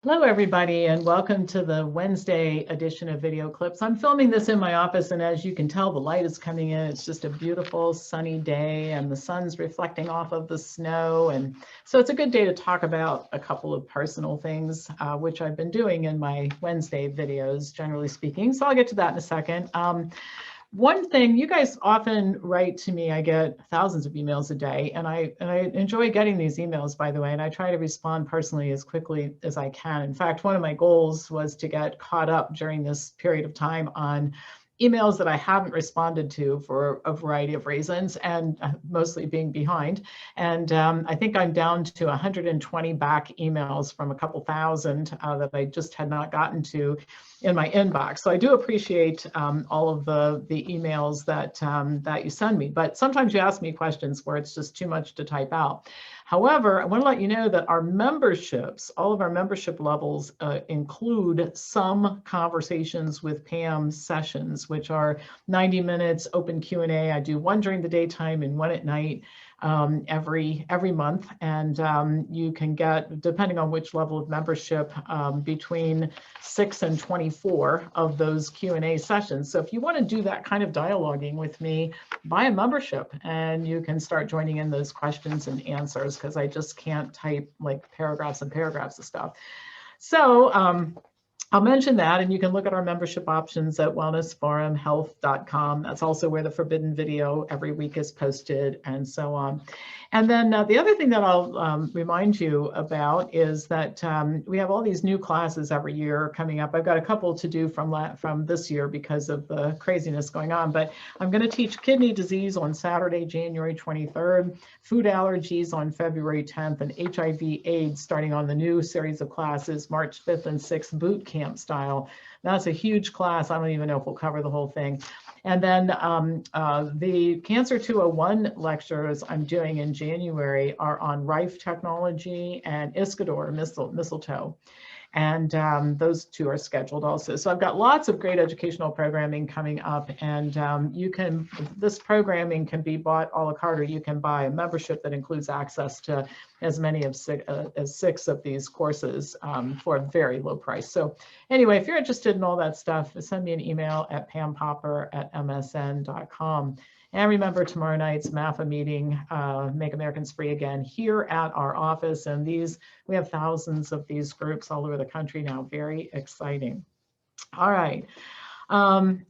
Hello, everybody, and welcome to the Wednesday edition of Video Clips. I'm filming this in my office, and as you can tell, the light is coming in. It's just a beautiful sunny day, and the sun's reflecting off of the snow. And so it's a good day to talk about a couple of personal things, which I've been doing in my Wednesday videos, generally speaking. So I'll get to that in a second. One thing, you guys often write to me. I get thousands of emails a day, and I enjoy getting these emails, by the way, and I try to respond personally as quickly as I can. In fact, one of my goals was to get caught up during this period of time on emails that I haven't responded to for a variety of reasons, and mostly being behind. And I think I'm down to 120 back emails from a couple thousand that I just had not gotten to in my inbox. So I do appreciate all of the emails that you send me, but sometimes you ask me questions where it's just too much to type out. However, I want to let you know that our memberships, all of our membership levels include some conversations with Pam sessions, which are 90 minutes open Q&A. I do one during the daytime and one at night every month. And you can get, depending on which level of membership, between 6 and 24 of those Q&A sessions. So if you want to do that kind of dialoguing with me, buy a membership and you can start joining in those questions and answers, because I just can't type like paragraphs and paragraphs of stuff. So I'll mention that, and you can look at our membership options at WellnessForumHealth.com. That's also where the forbidden video every week is posted, and so on. And then the other thing that I'll remind you about is that we have all these new classes every year coming up. I've got a couple to do from this year because of the craziness going on, but I'm going to teach kidney disease on Saturday, January 23rd, food allergies on February 10th, and HIV/AIDS starting on the new series of classes, March 5th and 6th, boot camp style. That's a huge class. I don't even know if we'll cover the whole thing. And then the Cancer 201 lectures I'm doing in January are on Rife technology and Iscador, mistletoe. And those two are scheduled also. So I've got lots of great educational programming coming up, and this programming can be bought a la carte, or you can buy a membership that includes access to as many as 6 of these courses for a very low price. So anyway, if you're interested in all that stuff, send me an email at pampopper@msn.com. And remember, tomorrow night's MAFA meeting, Make Americans Free Again, here at our office. And we have thousands of these groups all over the country now. Very exciting. All right.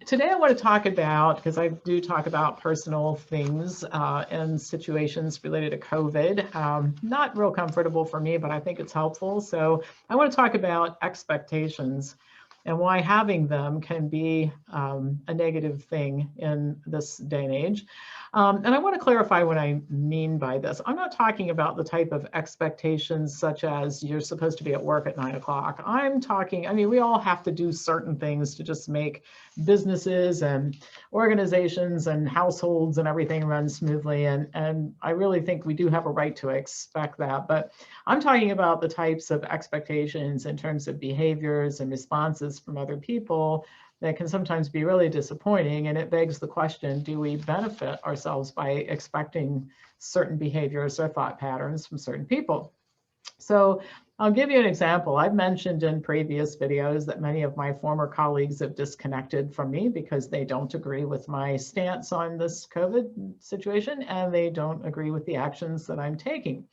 Today I want to talk about, because I do talk about personal things and situations related to COVID. Not real comfortable for me, but I think it's helpful. So I want to talk about expectations and why having them can be a negative thing in this day and age. And I want to clarify what I mean by this. I'm not talking about the type of expectations such as you're supposed to be at work at 9 o'clock. I'm talking, I mean, we all have to do certain things to just make businesses and organizations and households and everything run smoothly. And I really think we do have a right to expect that. But I'm talking about the types of expectations in terms of behaviors and responses from other people that can sometimes be really disappointing. And it begs the question, do we benefit ourselves by expecting certain behaviors or thought patterns from certain people? So I'll give you an example. I've mentioned in previous videos that many of my former colleagues have disconnected from me because they don't agree with my stance on this COVID situation, and they don't agree with the actions that I'm taking.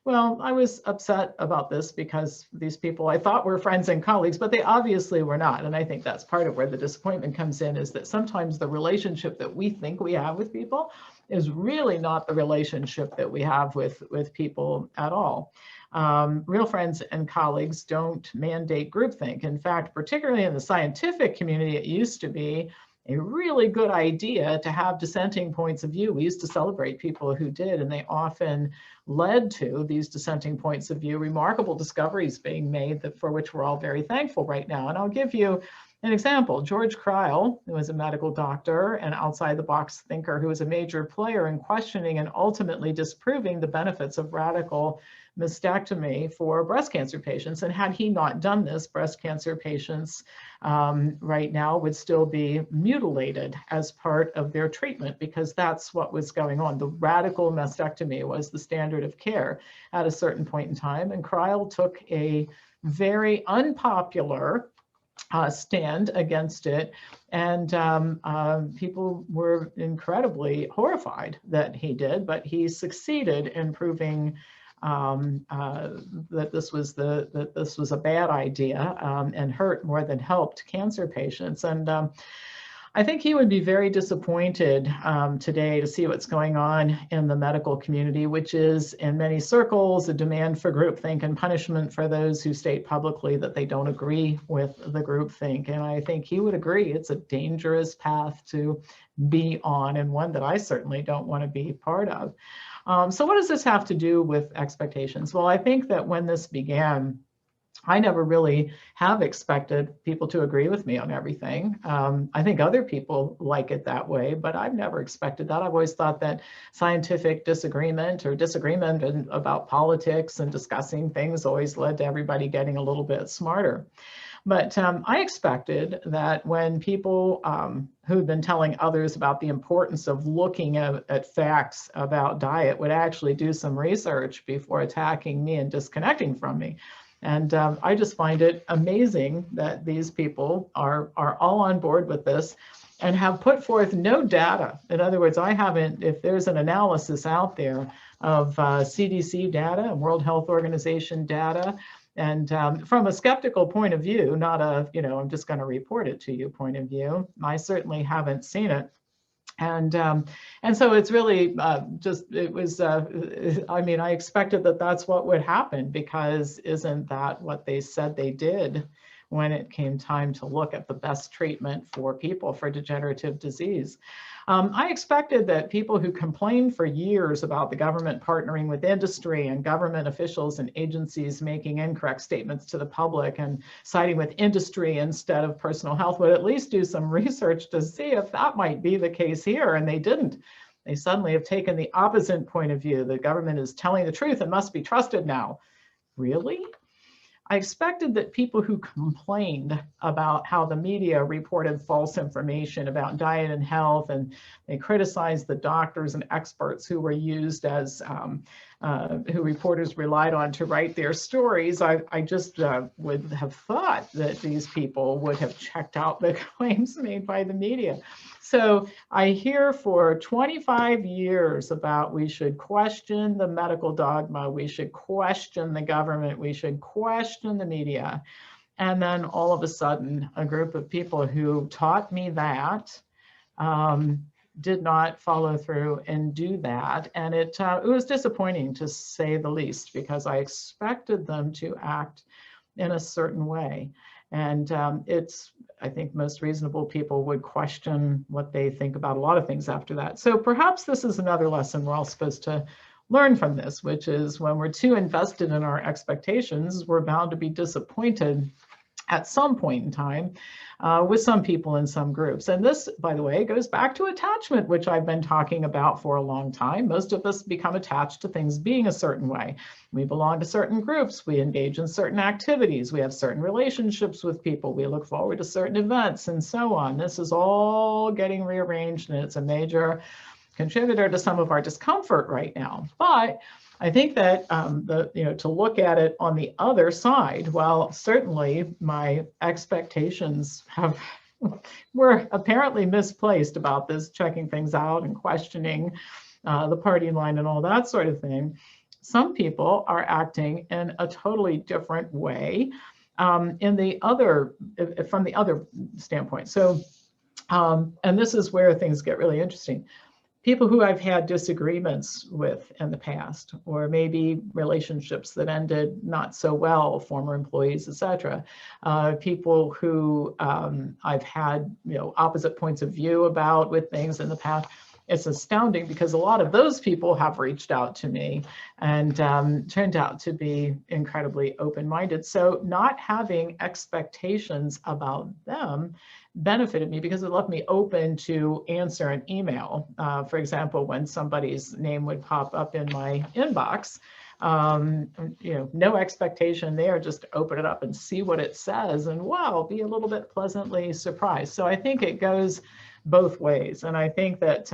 Well, I was upset about this because these people I thought were friends and colleagues, but they obviously were not. And I think that's part of where the disappointment comes in, is that sometimes the relationship that we think we have with people is really not the relationship that we have with people at all. Real friends and colleagues don't mandate groupthink. In fact, particularly in the scientific community, it used to be a really good idea to have dissenting points of view. We used to celebrate people who did, and they often led to these dissenting points of view, remarkable discoveries being made for which we're all very thankful right now. And I'll give you An example, George Kreil, who was a medical doctor and outside-the-box thinker who was a major player in questioning and ultimately disproving the benefits of radical mastectomy for breast cancer patients. And had he not done this, breast cancer patients right now would still be mutilated as part of their treatment, because that's what was going on. The radical mastectomy was the standard of care at a certain point in time. And Kreil took a very unpopular stand against it. And people were incredibly horrified that he did, but he succeeded in proving that this was a bad idea and hurt more than helped cancer patients. And I think he would be very disappointed today to see what's going on in the medical community, which is in many circles a demand for groupthink and punishment for those who state publicly that they don't agree with the groupthink. And I think he would agree it's a dangerous path to be on, and one that I certainly don't want to be part of. So what does this have to do with expectations? Well, I think that when this began, I never really have expected people to agree with me on everything. I think other people like it that way, but I've never expected that. I've always thought that scientific disagreement or disagreement about politics and discussing things always led to everybody getting a little bit smarter. But I expected that when people who've been telling others about the importance of looking at facts about diet would actually do some research before attacking me and disconnecting from me. And I just find it amazing that these people are all on board with this and have put forth no data. In other words, I haven't, if there's an analysis out there of CDC data and World Health Organization data, and from a skeptical point of view, not a, I'm just going to report it to you point of view, I certainly haven't seen it. And so it's really I mean, I expected that that's what would happen, because isn't that what they said they did when it came time to look at the best treatment for people for degenerative disease? I expected that people who complained for years about the government partnering with industry and government officials and agencies making incorrect statements to the public and siding with industry instead of personal health would at least do some research to see if that might be the case here, and they didn't. They suddenly have taken the opposite point of view. The government is telling the truth and must be trusted now. Really? I expected that people who complained about how the media reported false information about diet and health, and they criticized the doctors and experts who were used as, who reporters relied on to write their stories, I just would have thought that these people would have checked out the claims made by the media. So I hear for 25 years about we should question the medical dogma, we should question the government, we should question the media. And then all of a sudden, a group of people who taught me that did not follow through and do that. And it was disappointing, to say the least, because I expected them to act in a certain way. And I think most reasonable people would question what they think about a lot of things after that. So perhaps this is another lesson we're all supposed to learn from this, which is when we're too invested in our expectations, we're bound to be disappointed at some point in time with some people in some groups. And this, by the way, goes back to attachment, which I've been talking about for a long time. Most of us become attached to things being a certain way. We belong to certain groups, we engage in certain activities, we have certain relationships with people, we look forward to certain events, and so on. This is all getting rearranged, and it's a major contributor to some of our discomfort right now. But I think that to look at it on the other side, well, certainly my expectations were apparently misplaced about this, checking things out and questioning the party line and all that sort of thing. Some people are acting in a totally different way from the other standpoint. So, and this is where things get really interesting. People who I've had disagreements with in the past, or maybe relationships that ended not so well, former employees, etc. People who I've had opposite points of view about with things in the past. it's astounding because a lot of those people have reached out to me and turned out to be incredibly open-minded. So not having expectations about them benefited me because it left me open to answer an email. For example, when somebody's name would pop up in my inbox, no expectation there, just open it up and see what it says, and wow, be a little bit pleasantly surprised. So I think it goes both ways. And I think that,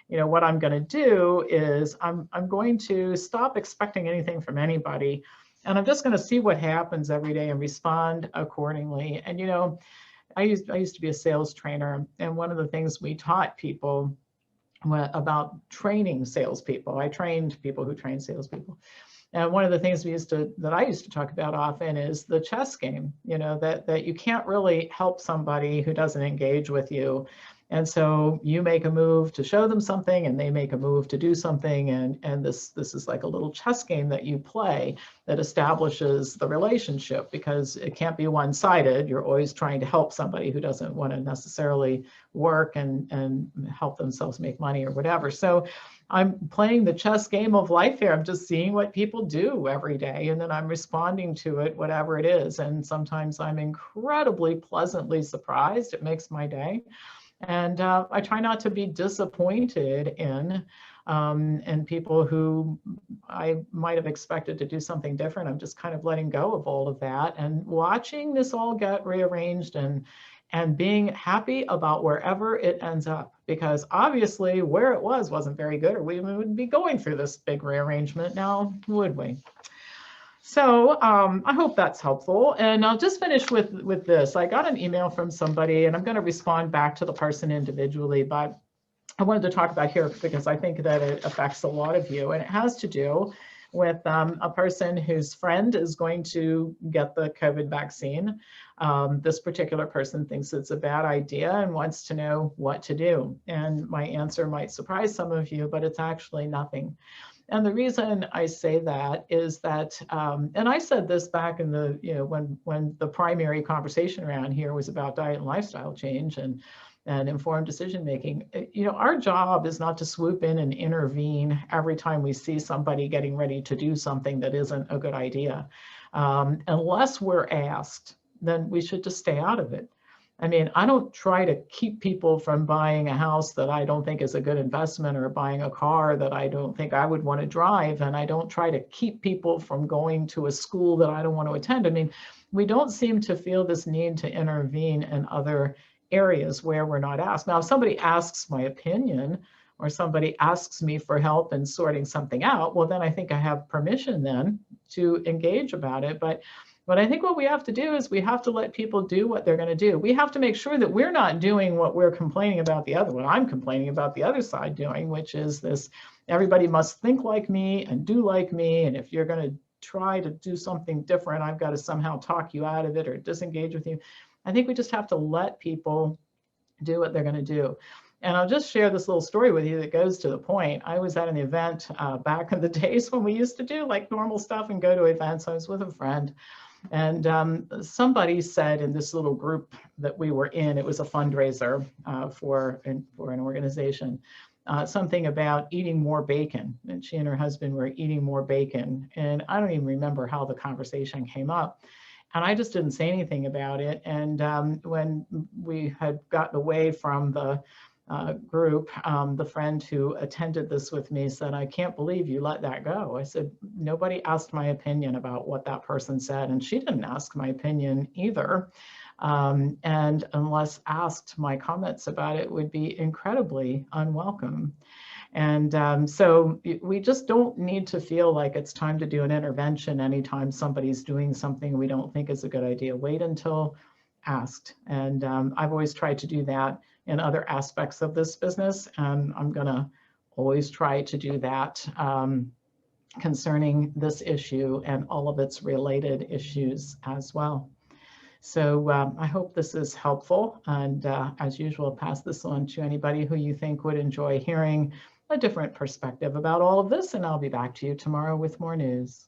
what I'm going to do is I'm going to stop expecting anything from anybody. And I'm just going to see what happens every day and respond accordingly. And, I used to be a sales trainer. And one of the things we taught people about training salespeople, I trained people who train salespeople. And one of the things that I used to talk about often is the chess game, that you can't really help somebody who doesn't engage with you. And so you make a move to show them something and they make a move to do something. And this is like a little chess game that you play that establishes the relationship, because it can't be one-sided. You're always trying to help somebody who doesn't want to necessarily work and help themselves make money or whatever. So I'm playing the chess game of life here. I'm just seeing what people do every day, and then I'm responding to it, whatever it is. And sometimes I'm incredibly pleasantly surprised. It makes my day. And I try not to be disappointed in people who I might have expected to do something different. I'm just kind of letting go of all of that and watching this all get rearranged and being happy about wherever it ends up, because obviously where it wasn't very good, or we wouldn't be going through this big rearrangement now, would we? So I hope that's helpful. And I'll just finish with this. I got an email from somebody, and I'm going to respond back to the person individually, but I wanted to talk about here because I think that it affects a lot of you. And it has to do with a person whose friend is going to get the COVID vaccine. This particular person thinks it's a bad idea and wants to know what to do. And my answer might surprise some of you, but it's actually nothing. And the reason I say that is that, and I said this back in the, when the primary conversation around here was about diet and lifestyle change and informed decision making. Our job is not to swoop in and intervene every time we see somebody getting ready to do something that isn't a good idea. Unless we're asked, then we should just stay out of it. I mean, I don't try to keep people from buying a house that I don't think is a good investment, or buying a car that I don't think I would want to drive. And I don't try to keep people from going to a school that I don't want to attend. I mean, we don't seem to feel this need to intervene in other areas where we're not asked. Now, if somebody asks my opinion, or somebody asks me for help in sorting something out, well, then I think I have permission then to engage about it. But I think what we have to do is we have to let people do what they're going to do. We have to make sure that we're not doing what we're complaining about the other one. I'm complaining about the other side doing, which is this: everybody must think like me and do like me. And if you're going to try to do something different, I've got to somehow talk you out of it or disengage with you. I think we just have to let people do what they're going to do. And I'll just share this little story with you that goes to the point. I was at an event back in the days when we used to do like normal stuff and go to events. I was with a friend. And somebody said in this little group that we were in, it was a fundraiser for an organization, something about eating more bacon. And she and her husband were eating more bacon. And I don't even remember how the conversation came up. And I just didn't say anything about it. And when we had gotten away from the group, the friend who attended this with me said, "I can't believe you let that go." I said, "Nobody asked my opinion about what that person said, and she didn't ask my opinion either. And unless asked, my comments about it would be incredibly unwelcome." And so we just don't need to feel like it's time to do an intervention anytime somebody's doing something we don't think is a good idea. Wait until asked. And I've always tried to do that in other aspects of this business. And I'm going to always try to do that concerning this issue and all of its related issues as well. So I hope this is helpful. And as usual, pass this on to anybody who you think would enjoy hearing a different perspective about all of this. And I'll be back to you tomorrow with more news.